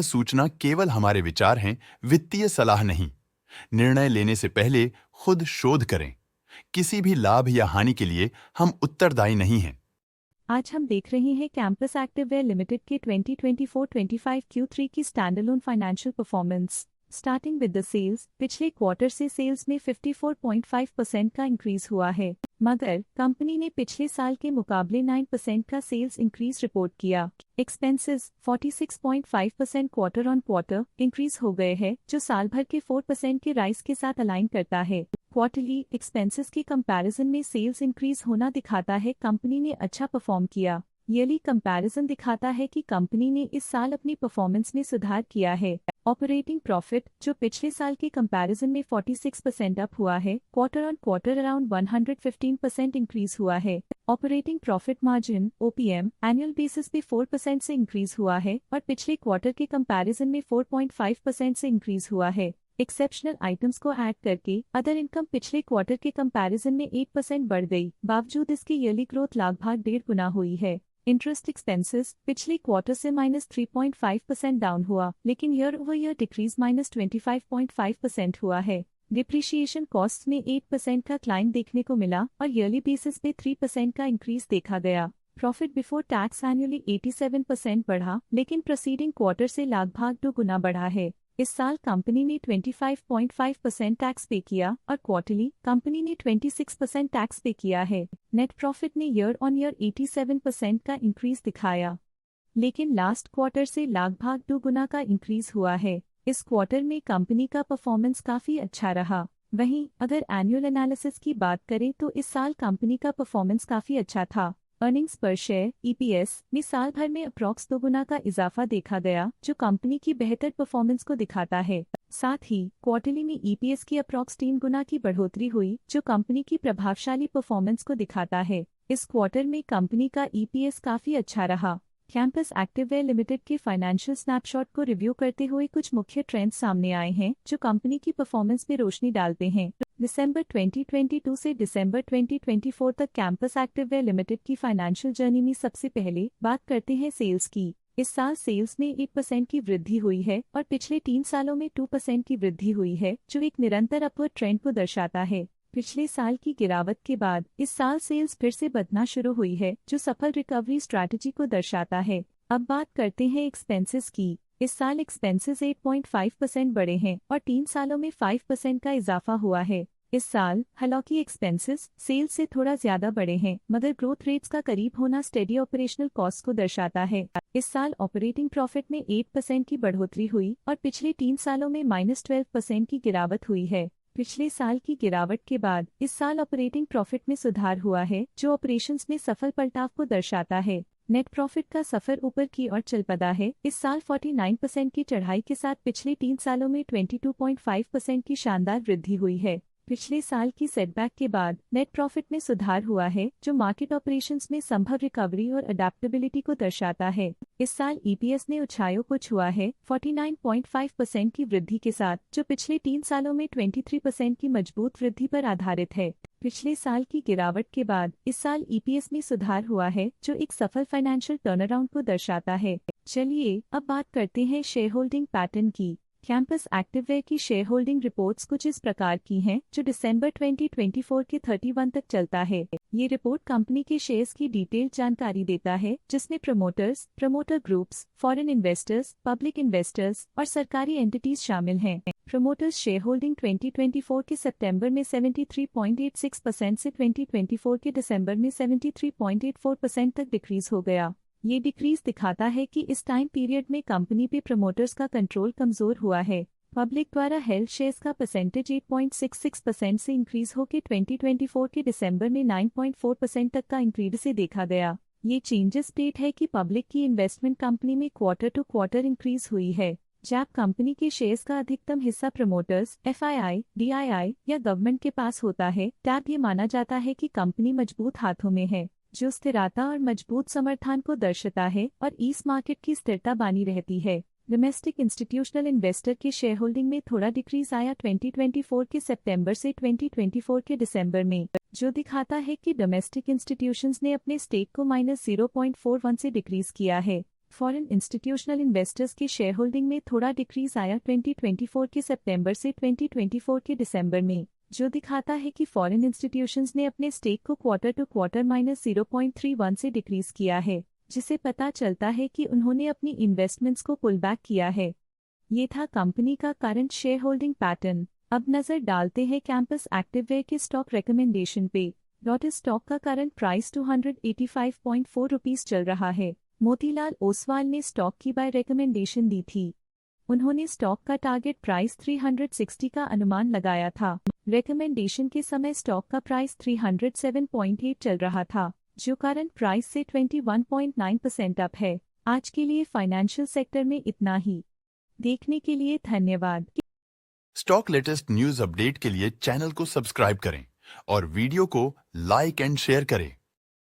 सूचना केवल हमारे विचार हैं, वित्तीय सलाह नहीं। निर्णय लेने से पहले खुद शोध करें। किसी भी लाभ या हानि के लिए हम उत्तरदायी नहीं हैं। आज हम देख रहे हैं कैंपस एक्टिववेयर लिमिटेड के 2024-25 Q3 की standalone financial performance. Starting with the sales, पिछले क्वार्टर से सेल्स में 54.5% का इंक्रीज हुआ है, मगर कंपनी ने पिछले साल के मुकाबले 9% का सेल्स इंक्रीज रिपोर्ट किया। Expenses 46.5% quarter on quarter increase हो गए हैं, जो साल भर के 4% के राइज के साथ अलाइन करता है। क्वार्टरली एक्सपेंसेस के कंपैरिजन में सेल्स इंक्रीज होना दिखाता है कंपनी ने अच्छा परफॉर्म किया। ईयरली कंपैरिजन दिखाता है कि कंपनी ने इस साल अपनी परफॉर्मेंस में सुधार किया है। ऑपरेटिंग प्रॉफिट, जो पिछले साल के कंपैरिजन में 46% अप हुआ है, quarter on quarter around 115% increase हुआ है। Operating profit margin OPM annual basis पे 4% से इंक्रीज हुआ है और पिछले क्वार्टर के कंपैरिजन में 4.5% से इंक्रीज हुआ है। एक्सेप्शनल आइटम्स को ऐड करके अदर इनकम पिछले क्वार्टर के कंपैरिजन में 8% बढ़ गई, बावजूद इसकी ईयरली ग्रोथ लगभग 1.5 गुना हुई है। इंटरेस्ट एक्सपेंसेस पिछले क्वार्टर से -3.5% डाउन हुआ, लेकिन ईयर ओवर ईयर डिक्रीज -25.5% हुआ है। डिप्रिशिएशन कॉस्ट में 8% का क्लाइम देखने को मिला और ईयरली बेसिस पे 3% का इंक्रीज देखा गया। प्रॉफिट बिफोर टैक्स एनुअली 87% बढ़ा, लेकिन प्रीसीडिंग क्वार्टर से लगभग 2 गुना बढ़ा है। इस साल कंपनी ने 25.5% टैक्स पे किया और क्वार्टरली कंपनी ने 26% टैक्स पे किया है। नेट प्रॉफिट ने ईयर ऑन ईयर 87% का इंक्रीज दिखाया, लेकिन लास्ट क्वार्टर से लगभग 2 गुना का इंक्रीज हुआ है। इस क्वार्टर में कंपनी का परफॉर्मेंस काफी अच्छा रहा। वहीं अगर एनुअल एनालिसिस की बात करें तो इस साल कंपनी का परफॉर्मेंस काफी अच्छा था। अर्निंग्स पर शेयर EPS में साल भर में अप्रॉक्स 2 गुना का इजाफा देखा गया, जो कंपनी की बेहतर परफॉर्मेंस को दिखाता है। साथ ही क्वार्टरली में EPS की अप्रॉक्स 3 गुना की बढ़ोतरी हुई, जो कंपनी की प्रभावशाली परफॉर्मेंस को दिखाता है। इस क्वार्टर में कंपनी का EPS काफी अच्छा रहा। कैंपस एक्टिववेयर लिमिटेड के फाइनेंशियल स्नैपशॉट को रिव्यू करते हुए कुछ मुख्य ट्रेंड्स सामने आए हैं, जो कंपनी की परफॉर्मेंस में रोशनी डालते हैं। दिसंबर 2022 से दिसंबर 2024 तक कैंपस एक्टिववेयर लिमिटेड की फाइनेंशियल जर्नी में सबसे पहले बात करते हैं सेल्स की। इस साल सेल्स में 8% की वृद्धि हुई है और पिछले 3 सालों में 2% की वृद्धि हुई है, जो एक निरंतर अपवर्ड ट्रेंड को दर्शाता है। पिछले साल की गिरावट के बाद इस साल सेल्स फिर से बढ़ना शुरू हुई है, जो सफल रिकवरी स्ट्रैटेजी को दर्शाता है। अब बात करते हैं एक्सपेंसेस की। इस साल एक्सपेंसेस 8.5% बढ़े हैं और 3 सालों में 5% का इजाफा हुआ है। इस साल हालांकि एक्सपेंसेस सेल्स से थोड़ा ज्यादा बढ़े हैं, मगर ग्रोथ रेट्स का करीब होना स्टेडी ऑपरेशनल कॉस्ट को दर्शाता है। इस साल ऑपरेटिंग प्रॉफिट में 8% की बढ़ोतरी हुई और पिछले 3 सालों में -12% की गिरावट हुई है। पिछले साल की गिरावट के बाद इस साल ऑपरेटिंग प्रॉफिट में सुधार हुआ है, जो ऑपरेशंस में सफल पलटाव को दर्शाता है। नेट प्रॉफिट का सफर ऊपर की ओर चल पड़ा है। इस साल 49% की चढ़ाई के साथ पिछले 3 सालों में 22.5% की शानदार वृद्धि हुई है। पिछले साल की सेटबैक के बाद नेट प्रॉफिट में सुधार हुआ है, जो मार्केट ऑपरेशंस में संभव रिकवरी और अडेप्टेबिलिटी को दर्शाता है। इस साल EPS ने ऊंचाइयों को छुआ है 49.5% की वृद्धि के साथ, जो पिछले 3 सालों में 23% की मजबूत वृद्धि पर आधारित है। पिछले साल की गिरावट के बाद इस साल EPS में सुधार हुआ है, जो एक सफल फाइनेंशियल टर्नअराउंड को दर्शाता है। चलिए अब बात करते हैं शेयर होल्डिंग पैटर्न की। कैंपस एक्टिववेयर की शेयर होल्डिंग रिपोर्ट्स कुछ इस प्रकार की हैं, जो दिसंबर 2024 के 31 तक चलता है। ये रिपोर्ट कंपनी के शेयर्स की डिटेल्ड जानकारी देता है, जिसमें promoters, promoter groups, foreign investors, public investors और सरकारी एंटिटीज शामिल हैं। प्रमोटर्स शेयर होल्डिंग 2024 के सितंबर में 73.86% से 2024 के दिसंबर में 73.84% तक डिक्रीज हो गया। ये डिक्रीज दिखाता है कि इस टाइम पीरियड में कंपनी पे प्रमोटर्स का कंट्रोल कमजोर हुआ है। पब्लिक द्वारा हेल्ड शेयर्स का परसेंटेज 8.66% से इंक्रीज होकर 2024 के दिसंबर में 9.4% तक का इंक्रीज से देखा गया। ये चेंजेस स्टेट है कि पब्लिक की इन्वेस्टमेंट कंपनी में क्वार्टर टू क्वार्टर इंक्रीज हुई है। जब कंपनी के शेयर्स का अधिकतम हिस्सा प्रमोटर्स, FII, DII या गवर्नमेंट के पास होता है, तब ये माना जाता है कि कंपनी मजबूत हाथों में है, जो स्थिरता और मजबूत समर्थन को दर्शाता है और इस मार्केट की स्थिरता बनी रहती है। डोमेस्टिक इंस्टीट्यूशनल इन्वेस्टर के शेयर होल्डिंग में थोड़ा डिक्रीज आया 2024 के सितंबर से 2024 के दिसंबर में, जो दिखाता है कि डोमेस्टिक इंस्टीट्यूशंस ने अपने स्टेक को -0.41 से डिक्रीज किया है। फॉरेन इंस्टीट्यूशनल इन्वेस्टर्स की शेयर होल्डिंग में थोड़ा डिक्रीज आया 2024 के सितंबर से 2024 के दिसंबर में, जो दिखाता है कि फॉरेन इंस्टीट्यूशंस ने अपने स्टेक को क्वार्टर टू क्वार्टर -0.31 से डिक्रीज किया है, जिसे पता चलता है कि उन्होंने अपनी इन्वेस्टमेंट्स को पुल बैक किया है। ये था कंपनी का करंट शेयर होल्डिंग पैटर्न। अब नजर डालते हैं कैंपस एक्टिववेयर के स्टॉक रिकमेंडेशन पे। लॉटस स्टॉक का करंट प्राइस 285.4 रुपीस चल रहा है। मोतीलाल ओसवाल ने स्टॉक की बाय रिकमेंडेशन दी थी। उन्होंने स्टॉक का टारगेट प्राइस 360 का अनुमान लगाया था। रिकमेंडेशन के समय स्टॉक का प्राइस 307.8 चल रहा था, जो करंट प्राइस से 21.9% अप है। आज के लिए फाइनेंशियल सेक्टर में इतना ही। देखने के लिए धन्यवाद। स्टॉक लेटेस्ट न्यूज अपडेट के लिए चैनल को सब्सक्राइब करें और वीडियो को लाइक एंड शेयर करें।